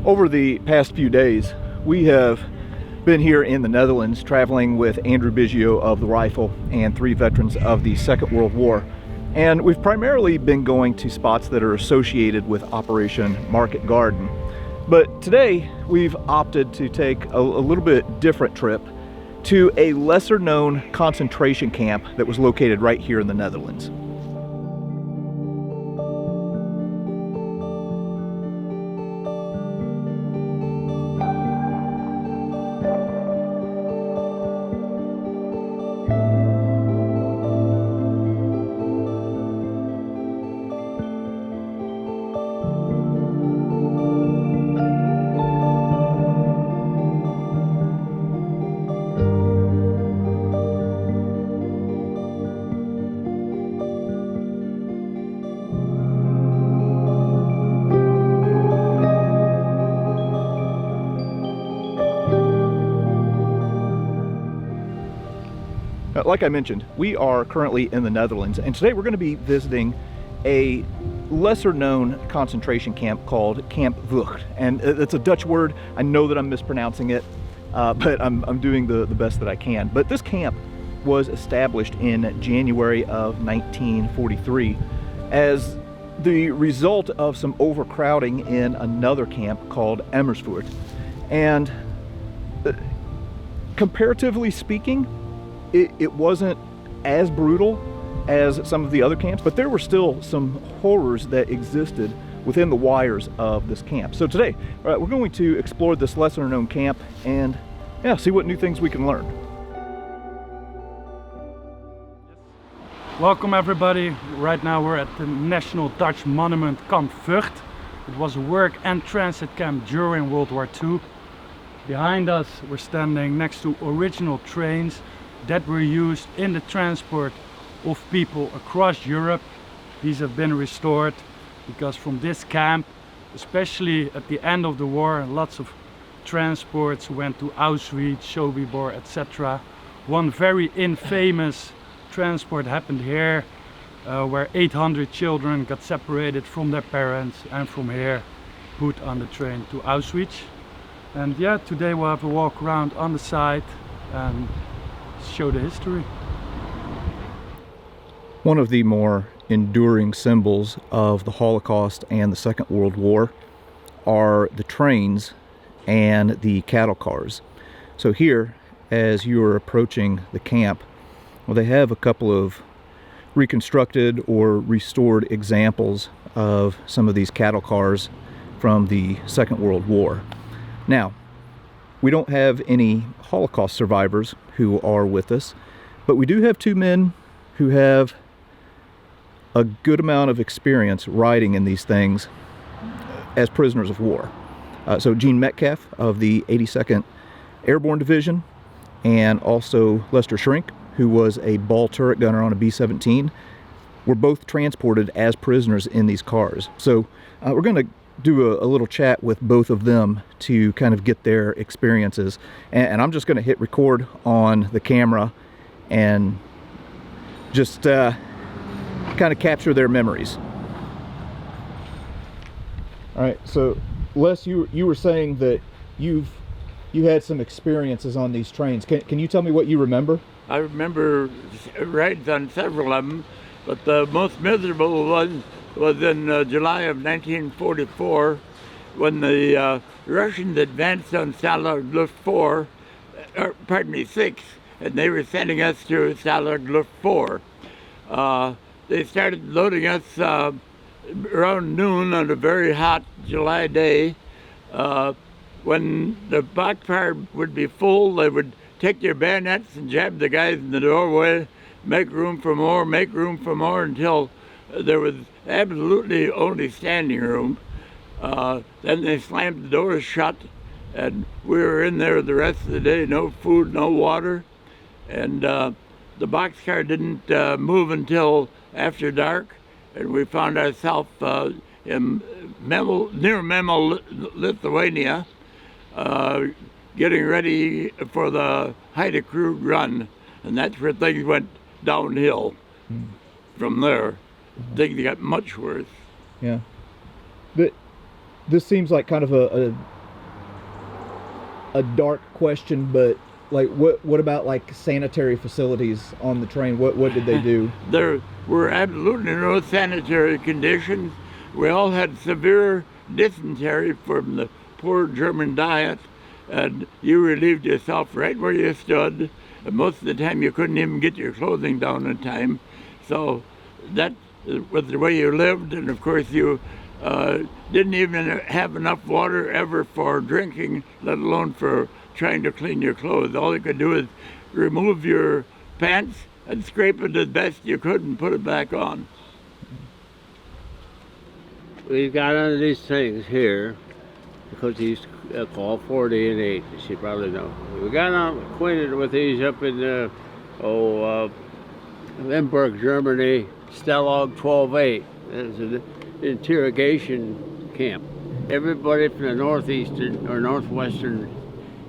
Over the past few days, we have been here in the Netherlands traveling with Andrew Biggio of the Rifle and 3 veterans of the Second World War. And we've primarily been going to spots that are associated with Operation Market Garden. But today we've opted to take a little bit different trip to a lesser known concentration camp that was located right here in the Netherlands. Like I mentioned, we are currently in the Netherlands, and today we're going to be visiting a lesser known concentration camp called Kamp Vught. And it's a Dutch word. I know that I'm mispronouncing it, but I'm doing the best that I can. But this camp was established in January of 1943 as the result of some overcrowding in another camp called Amersfoort. And comparatively speaking, it wasn't as brutal as some of the other camps, but there were still some horrors that existed within the wires of this camp. So today, we're going to explore this lesser known camp and see what new things we can learn. Welcome everybody. Right now we're at the National Dutch Monument Kamp Vught. It was a work and transit camp during World War II. Behind us we're standing next to original trains that were used in the transport of people across Europe. These have been restored because from this camp, especially at the end of the war, lots of transports went to Auschwitz, Sobibor, etc. One very infamous transport happened here where 800 children got separated from their parents and from here put on the train to Auschwitz. And yeah, today we'll have a walk around on the side and show the history. One of the more enduring symbols of the Holocaust and the Second World War are the trains and the cattle cars. So here, as you are approaching the camp, well, they have a couple of reconstructed or restored examples of some of these cattle cars from the Second World War. Now, we don't have any Holocaust survivors who are with us, but we do have 2 men who have a good amount of experience riding in these things as prisoners of war. So Gene Metcalf of the 82nd Airborne Division, and also Lester Shrink, who was a ball turret gunner on a B-17, were both transported as prisoners in these cars. So we're going to do a little chat with both of them to kind of get their experiences, and I'm just going to hit record on the camera and just kind of capture their memories. All right, so Les, you were saying that you had some experiences on these trains. Can you tell me what you remember? I remember rides on several of them, but the most miserable one was in July of 1944 when the Russians advanced on Stalag Luft 6, and they were sending us to Stalag Luft 4. They started loading us around noon on a very hot July day. When the boxcar would be full, they would take their bayonets and jab the guys in the doorway, make room for more, until there was absolutely only standing room. Then they slammed the doors shut, and we were in there the rest of the day, no food, no water. And the boxcar didn't move until after dark, and we found ourselves near Memel, Lithuania, getting ready for the Haida Crude run, and that's where things went downhill from there. Things got much worse. Yeah. But this seems like kind of a dark question, but like what about like sanitary facilities on the train? What did they do? There were absolutely no sanitary conditions. We all had severe dysentery from the poor German diet, and you relieved yourself right where you stood. And most of the time you couldn't even get your clothing down in time. So that was the way you lived, and of course you didn't even have enough water ever for drinking, let alone for trying to clean your clothes. All you could do is remove your pants and scrape it as best you could and put it back on. We got under these things here because these called 40 and 8, as you probably know. We got acquainted with these up in Limburg, Germany, Stalag 12-8. It's an interrogation camp. Everybody from the northeastern or northwestern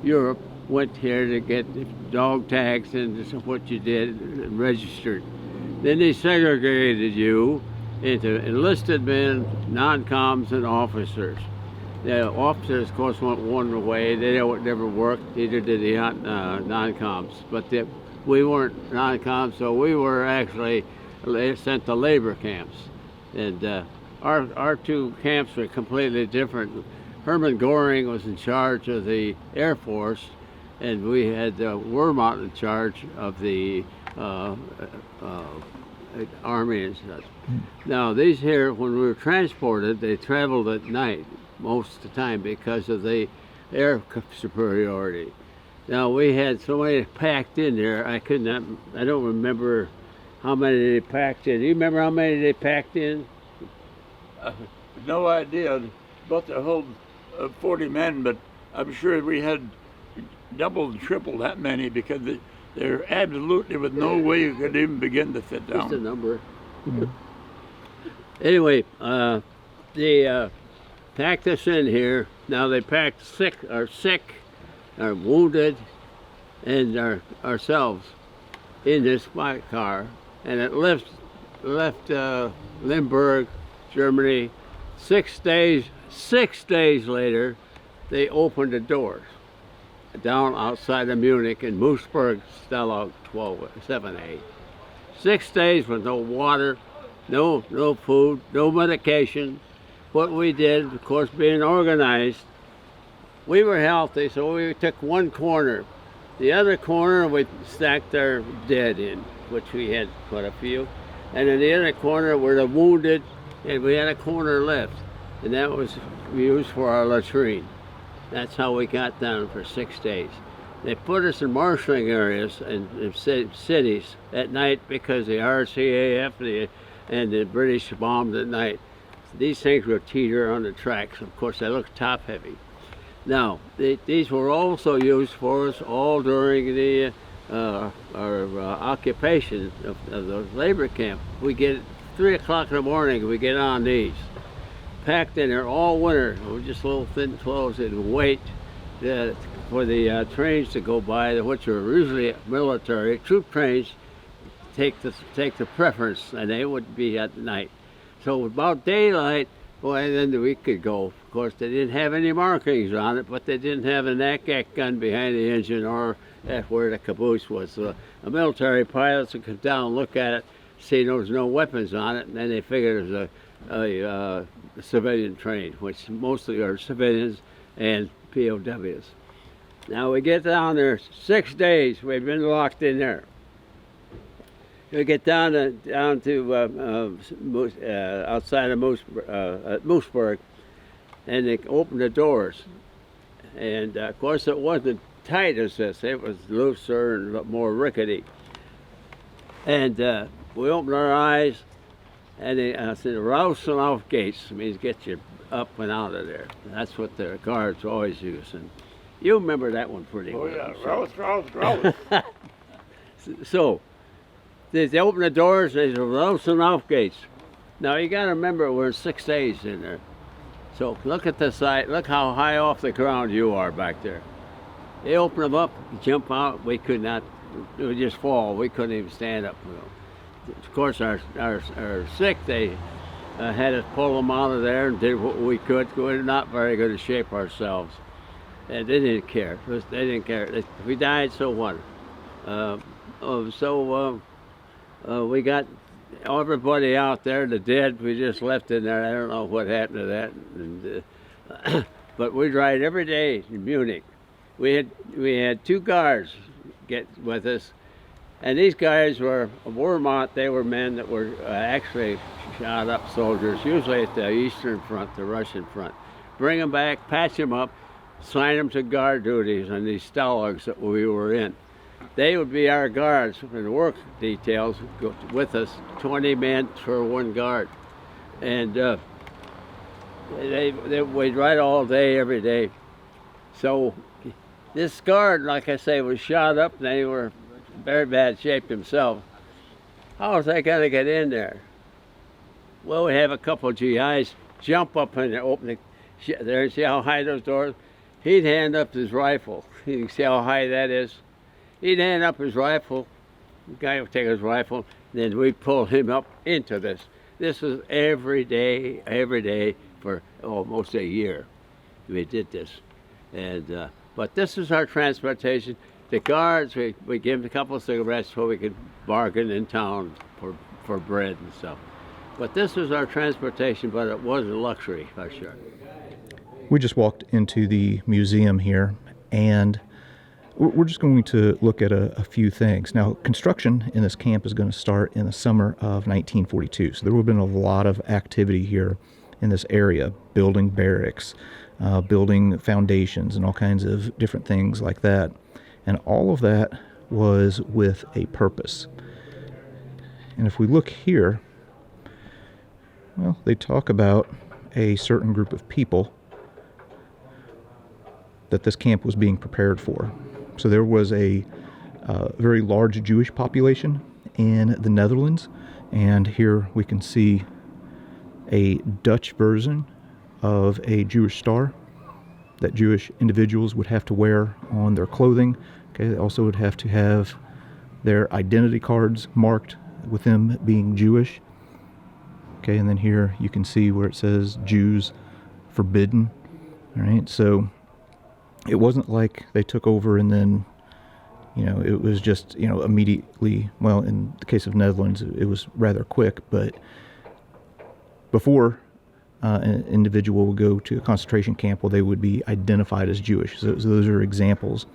Europe went here to get dog tags and this is what you did and registered. Then they segregated you into enlisted men, non-coms, and officers. The officers, of course, went one way. They never worked, neither did the non-coms. But we weren't non-coms, so we were actually sent to labor camps. And our two camps were completely different. Hermann Göring was in charge of the Air Force, and we had Wehrmacht in charge of the Army and such. Now, these here, when we were transported, they traveled at night most of the time because of the air superiority. Now, we had so many packed in there, I don't remember how many they packed in. Do you remember how many they packed in? No idea. About to hold 40 men, but I'm sure we had double and triple that many because there absolutely was no way you could even begin to sit down. Just a number. Anyway, they packed us in here. Now they packed our sick, our wounded, and ourselves in this white car, and it left Limburg, Germany. 6 days later, they opened the doors down outside of Munich in Moosburg, Stalag 12-7-8. 6 days with no water, no food, no medication. What we did, of course, being organized, we were healthy, so we took one corner. The other corner we stacked our dead in, which we had quite a few. And in the other corner were the wounded, and we had a corner left. And that was used for our latrine. That's how we got down for 6 days. They put us in marshalling areas in cities at night because the RCAF and the British bombed at night. These things were teeter on the tracks. Of course, they looked top heavy. Now, these were also used for us all during the our occupation of the labor camp. We get 3 o'clock in the morning, we get on these. Packed in there all winter with just little thin clothes and wait for the trains to go by, which are usually military troop trains, take the preference, and they would be at night. So about daylight, boy, then we could go. Of course, they didn't have any markings on it, but they didn't have an ACAC gun behind the engine or at where the caboose was. So a military pilots would come down and look at it, see there was no weapons on it, and then they figured it was a civilian train, which mostly are civilians and POWs. Now we get down there, 6 days we've been locked in there. We get down to outside of Moosburg, and they open the doors. And of course it wasn't tight as this, it was looser and more rickety. And we opened our eyes, and they said, "Raus und auf geht's," means get you up and out of there. That's what the guards always use. And you remember that one pretty well. Oh yeah, raus. So, they open the doors, they say, "Raus und auf geht's." Now you gotta remember we're 6 days in there. So look at the side, look how high off the ground you are back there. They open them up, jump out, we could not, we would just fall, we couldn't even stand up. Of course, our sick, they had us pull them out of there and did what we could. We were not very good at shape ourselves. and they didn't care. They didn't care. If we died, so what? We got everybody out there. The dead, we just left in there. I don't know what happened to that. And, but we'd ride every day in Munich. We had 2 guards get with us, and these guys were Wehrmacht. They were men that were actually shot up soldiers, usually at the Eastern Front, the Russian front. Bring them back, patch them up, sign them to guard duties on these stalags that we were in. They would be our guards for the work details with us, 20 men for 1 guard. And we'd ride all day, every day. So this guard, like I say, was shot up, and they were in very bad shape themselves. How was they going to get in there? Well, we have a couple of GIs jump up in there, open it there, and see how high those doors. He'd hand up his rifle. You can see how high that is. He'd hand up his rifle. The guy would take his rifle, and then we'd pull him up into this. This was every day for almost a year. We did this, and but this is our transportation. The guards, we give them a couple of cigarettes so we could bargain in town for bread and stuff. But this was our transportation, but it was a luxury for sure. We just walked into the museum here, and we're just going to look at a few things. Now, construction in this camp is going to start in the summer of 1942, so there would have been a lot of activity here in this area, building barracks, building foundations, and all kinds of different things like that. And all of that was with a purpose. And if we look here, well, they talk about a certain group of people that this camp was being prepared for. So there was a very large Jewish population in the Netherlands, and here we can see a Dutch version of a Jewish star that Jewish individuals would have to wear on their clothing. Okay, they also would have to have their identity cards marked with them being Jewish. Okay, and then here you can see where it says Jews forbidden. All right, so it wasn't like they took over and then, it was just, immediately, well, in the case of Netherlands, it was rather quick, but before an individual would go to a concentration camp, well, they would be identified as Jewish. So those are examples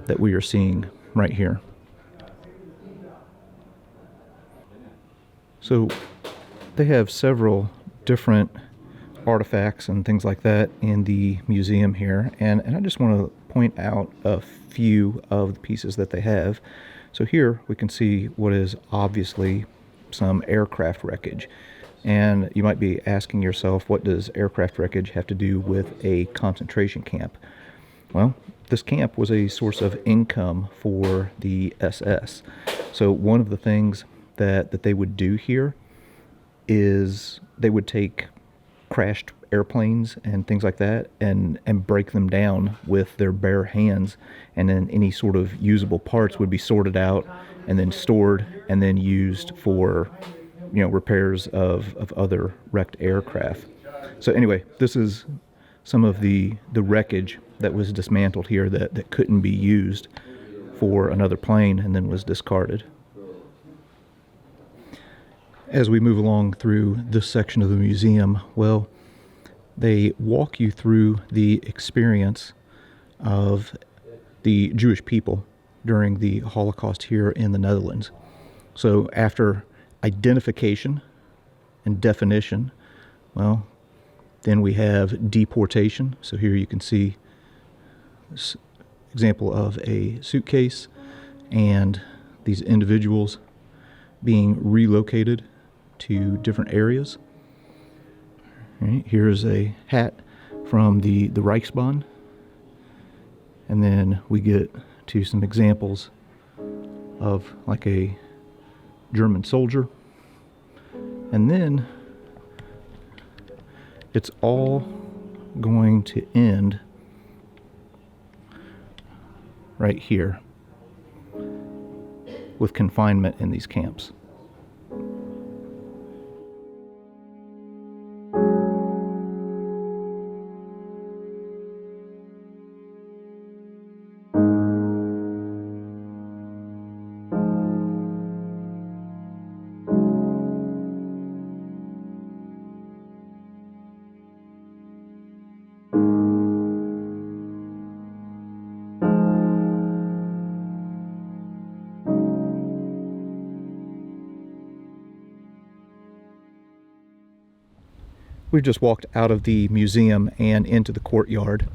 that we are seeing right here. So they have several different artifacts and things like that in the museum here, and I just want to point out a few of the pieces that they have. So here we can see what is obviously some aircraft wreckage, and you might be asking yourself, what does aircraft wreckage have to do with a concentration camp? Well, this camp was a source of income for the SS. So one of the things that they would do here is they would take crashed airplanes and things like that and break them down with their bare hands, and then any sort of usable parts would be sorted out and then stored and then used for repairs of other wrecked aircraft. So anyway, this is some of the wreckage that was dismantled here that couldn't be used for another plane and then was discarded. As we move along through this section of the museum, well, they walk you through the experience of the Jewish people during the Holocaust here in the Netherlands. So after identification and definition, well, then we have deportation. So here you can see this example of a suitcase and these individuals being relocated to different areas. All right, here's a hat from the Reichsbahn, and then we get to some examples of like a German soldier, and then it's all going to end right here with confinement in these camps. We've just walked out of the museum and into the courtyard.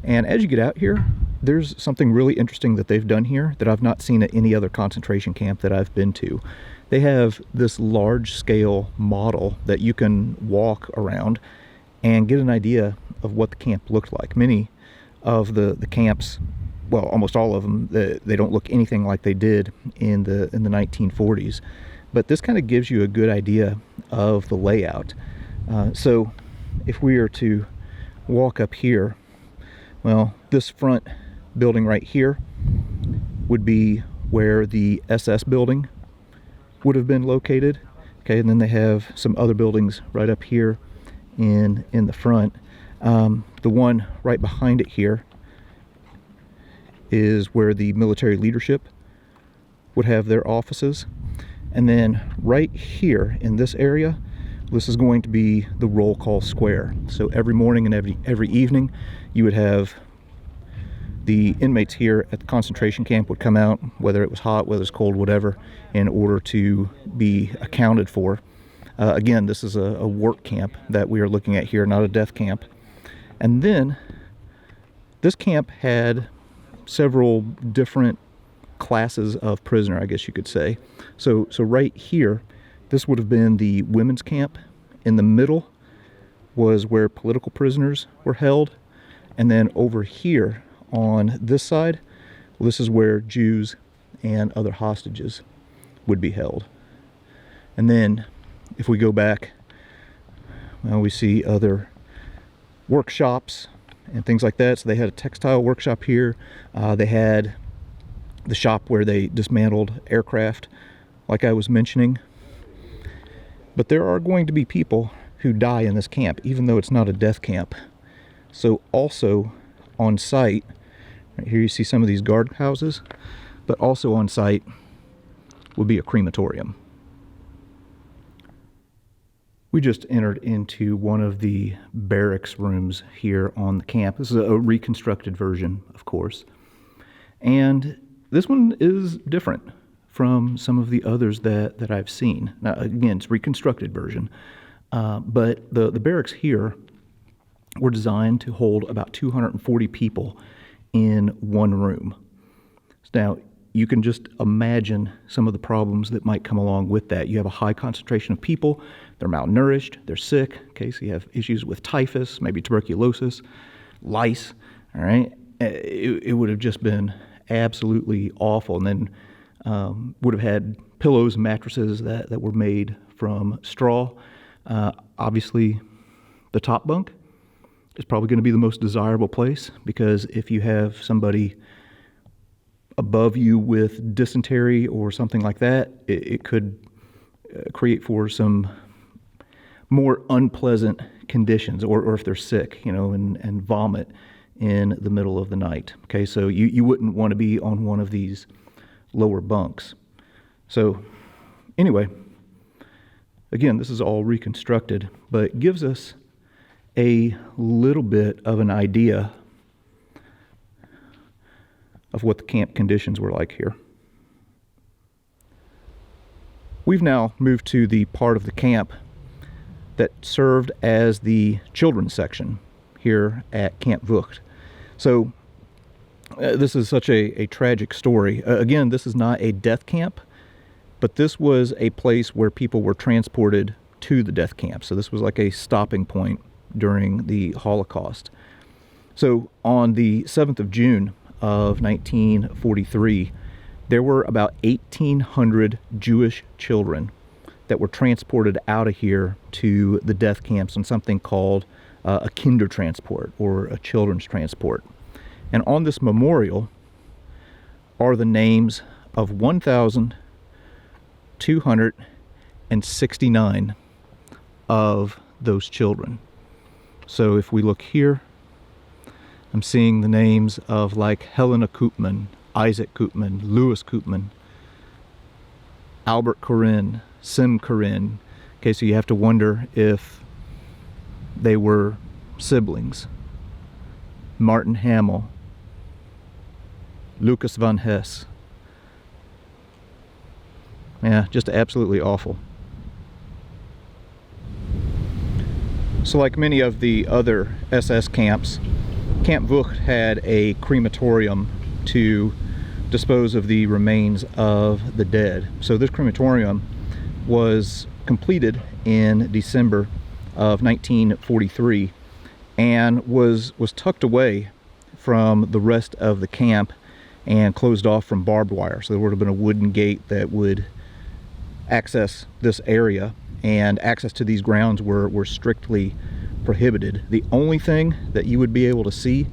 And as you get out here, there's something really interesting that they've done here that I've not seen at any other concentration camp that I've been to. They have this large-scale model that you can walk around and get an idea of what the camp looked like. Many of the camps, well, almost all of them, they don't look anything like they did in the 1940s. But this kind of gives you a good idea of the layout. So if we are to walk up here, well, this front building right here would be where the SS building would have been located. Okay, and then they have some other buildings right up here in the front. The one right behind it here is where the military leadership would have their offices. And then right here in this area, this is going to be the roll call square. So every morning and every evening, you would have the inmates here at the concentration camp would come out, whether it was hot, whether it's cold, whatever, in order to be accounted for. Again, this is a work camp that we are looking at here, not a death camp. And then this camp had several different classes of prisoner, I guess you could say. So right here, this would have been the women's camp. In the middle was where political prisoners were held. And then over here on this side, well, this is where Jews and other hostages would be held. And then if we go back, well, we see other workshops and things like that. So they had a textile workshop here. They had the shop where they dismantled aircraft, like I was mentioning. But there are going to be people who die in this camp, even though it's not a death camp. So also on site, right here you see some of these guard houses, but also on site would be a crematorium. We just entered into one of the barracks rooms here on the camp. This is a reconstructed version, of course. And this one is different from some of the others that I've seen. Now, again, it's a reconstructed version. But the barracks here were designed to hold about 240 people in one room. Now, you can just imagine some of the problems that might come along with that. You have a high concentration of people. They're malnourished. They're sick. Okay, so you have issues with typhus, maybe tuberculosis, lice. All right, it would have just been absolutely awful. And then would have had pillows and mattresses that were made from straw. Obviously, the top bunk is probably going to be the most desirable place, because if you have somebody above you with dysentery or something like that, it could create for some more unpleasant conditions, or if they're sick, and vomit in the middle of the night. Okay, so you wouldn't want to be on one of these lower bunks. So anyway, again, this is all reconstructed, but it gives us a little bit of an idea of what the camp conditions were like here. We've now moved to the part of the camp that served as the children's section here at Kamp Vught. So this is such a tragic story. Again, this is not a death camp, but this was a place where people were transported to the death camp. So this was like a stopping point during the Holocaust. So on the 7th of June of 1943, there were about 1,800 Jewish children that were transported out of here to the death camps on something called a kinder transport, or a children's transport. And on this memorial are the names of 1,269 of those children. So if we look here, I'm seeing the names of like Helena Koopman, Isaac Koopman, Louis Koopman, Albert Corinne, Sim Corinne. Okay, so you have to wonder if they were siblings. Martin Hamill, Lucas van Hess. Yeah, just absolutely awful. So like many of the other SS camps, Kamp Vught had a crematorium to dispose of the remains of the dead. So this crematorium was completed in December of 1943 and was tucked away from the rest of the camp and closed off from barbed wire. So there would have been a wooden gate that would access this area, and access to these grounds were strictly prohibited. The only thing that you would be able to see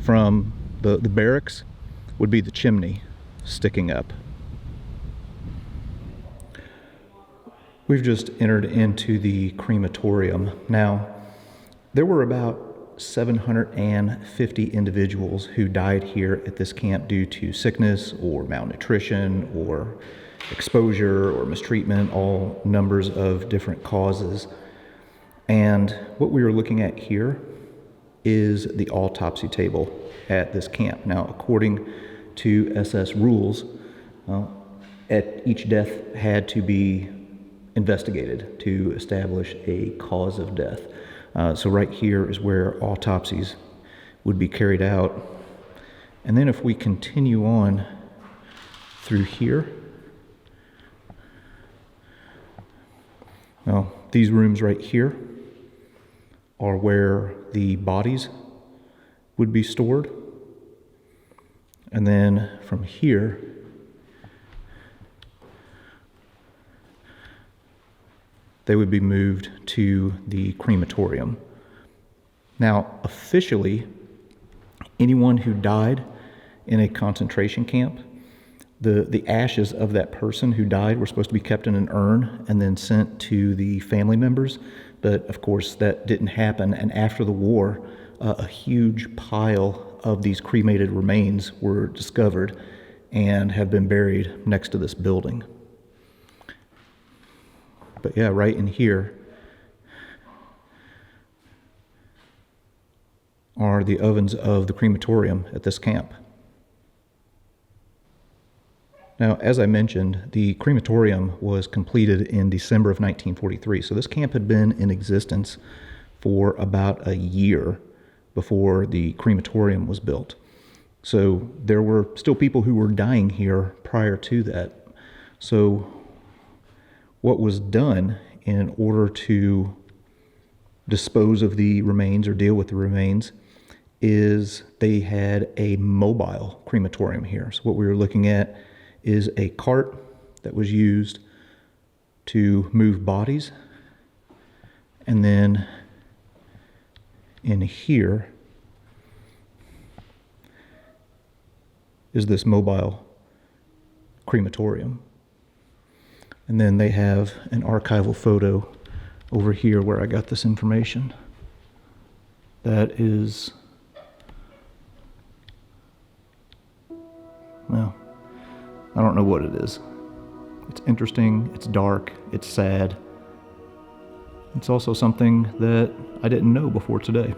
from the barracks would be the chimney sticking up. We've just entered into the crematorium. Now, there were about 750 individuals who died here at this camp due to sickness or malnutrition or exposure or mistreatment, all numbers of different causes. And what we are looking at here is the autopsy table at this camp. Now, according to SS rules, each death had to be investigated to establish a cause of death. So right here is where autopsies would be carried out. And then if we continue on through here, well, these rooms right here are where the bodies would be stored. And then from here, they would be moved to the crematorium. Now, officially, anyone who died in a concentration camp, the ashes of that person who died were supposed to be kept in an urn and then sent to the family members. But of course, that didn't happen. And after the war, a huge pile of these cremated remains were discovered and have been buried next to this building. But yeah, right in here are the ovens of the crematorium at this camp. Now, as I mentioned, the crematorium was completed in December of 1943. So this camp had been in existence for about a year before the crematorium was built. So there were still people who were dying here prior to that. So what was done in order to dispose of the remains or deal with the remains is they had a mobile crematorium here. So what we were looking at is a cart that was used to move bodies. And then in here is this mobile crematorium. And then they have an archival photo over here where I got this information. That is, well, I don't know what it is. It's interesting, it's dark, it's sad. It's also something that I didn't know before today.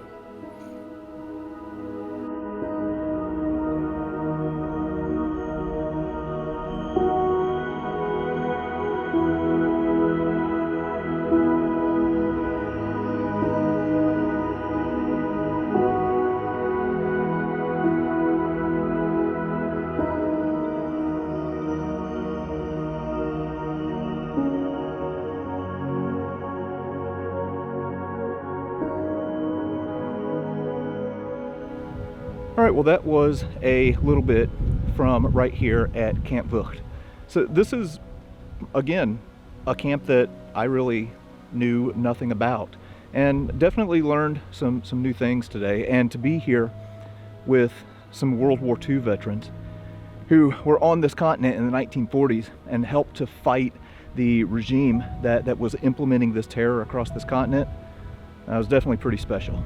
All right, well, that was a little bit from right here at Kamp Vught. So this is, again, a camp that I really knew nothing about, and definitely learned some new things today. And to be here with some World War II veterans who were on this continent in the 1940s and helped to fight the regime that was implementing this terror across this continent, was definitely pretty special.